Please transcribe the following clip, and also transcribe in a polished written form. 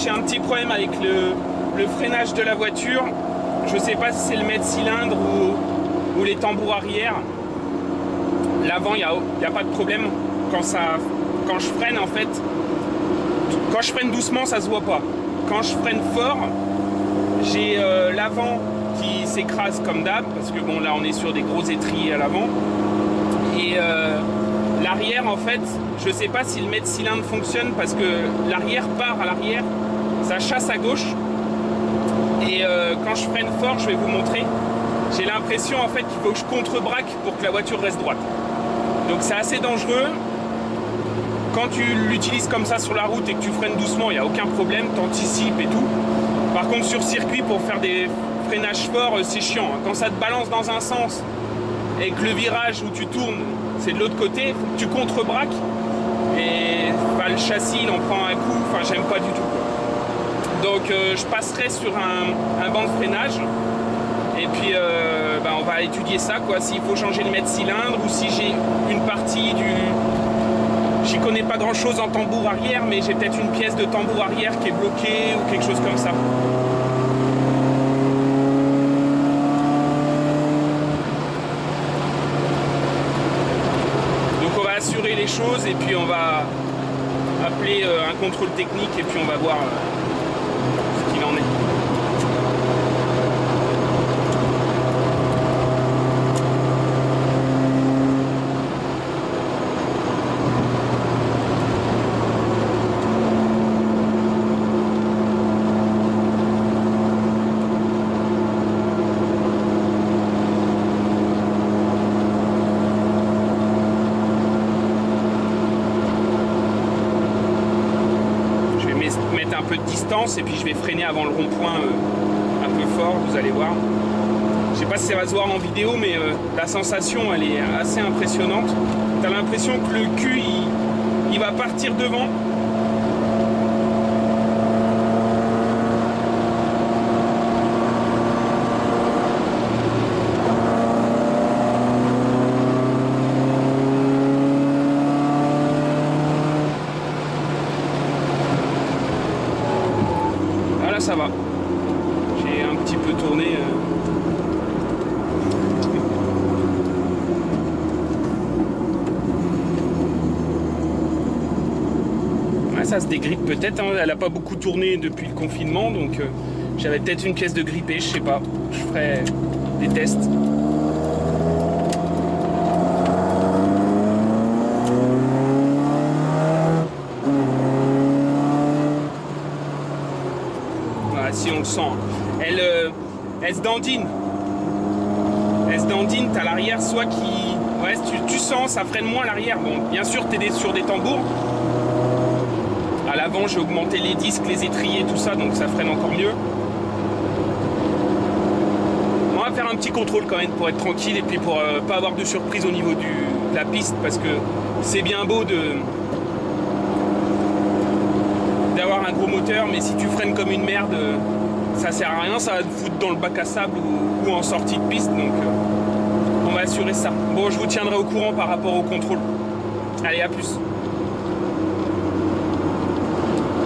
j'ai un petit problème avec le freinage de la voiture. Je sais pas si c'est le mètre-cylindre ou les tambours arrière. L'avant, il n'y a pas de problème. Quand je freine, en fait, quand je freine doucement, ça se voit pas. Quand je freine fort, j'ai l'avant qui s'écrase comme d'hab, parce que bon, là, on est sur des gros étriers à l'avant. Et l'arrière, en fait, je sais pas si le mètre-cylindre fonctionne, parce que l'arrière part à l'arrière, ça chasse à gauche. Et quand je freine fort, je vais vous montrer, j'ai l'impression en fait qu'il faut que je contre-braque pour que la voiture reste droite. Donc c'est assez dangereux. Quand tu l'utilises comme ça sur la route et que tu freines doucement, il n'y a aucun problème, tu anticipes et tout. Par contre sur circuit, pour faire des freinages forts, c'est chiant. Quand ça te balance dans un sens et que le virage où tu tournes, c'est de l'autre côté, il faut que tu contre-braques. Et bah, le châssis, il en prend un coup, enfin j'aime pas du tout. Donc je passerai sur un banc de freinage et puis bah, on va étudier ça, quoi, s'il faut changer le mètre-cylindre ou si j'ai une partie du... J'y connais pas grand chose en tambour arrière, mais j'ai peut-être une pièce de tambour arrière qui est bloquée ou quelque chose comme ça. Donc on va assurer les choses et puis on va appeler un contrôle technique et puis on va voir ce qu'il en est. Un peu de distance et puis je vais freiner avant le rond-point un peu fort, vous allez voir. Je sais pas si ça va se voir en vidéo, mais la sensation elle est assez impressionnante. Tu as l'impression que le cul il va partir devant. Ça va, j'ai un petit peu tourné. Ouais, ça se dégrippe peut-être, hein. Elle n'a pas beaucoup tourné depuis le confinement, donc j'avais peut-être une pièce de grippée, je sais pas. Je ferai des tests. Si on le sent, elle se dandine. Elle se dandine, t'as l'arrière soit qui... Ouais, tu sens, ça freine moins l'arrière. Bon, bien sûr, t'es sur des tambours. À l'avant, j'ai augmenté les disques, les étriers, tout ça, donc ça freine encore mieux. On va faire un petit contrôle quand même pour être tranquille et puis pour pas avoir de surprise au niveau de la piste, parce que c'est bien beau d'avoir un gros moteur, mais si tu freines comme une merde, ça sert à rien, ça va te foutre dans le bac à sable ou en sortie de piste, donc on va assurer ça. Bon, je vous tiendrai au courant par rapport au contrôle. Allez, à plus.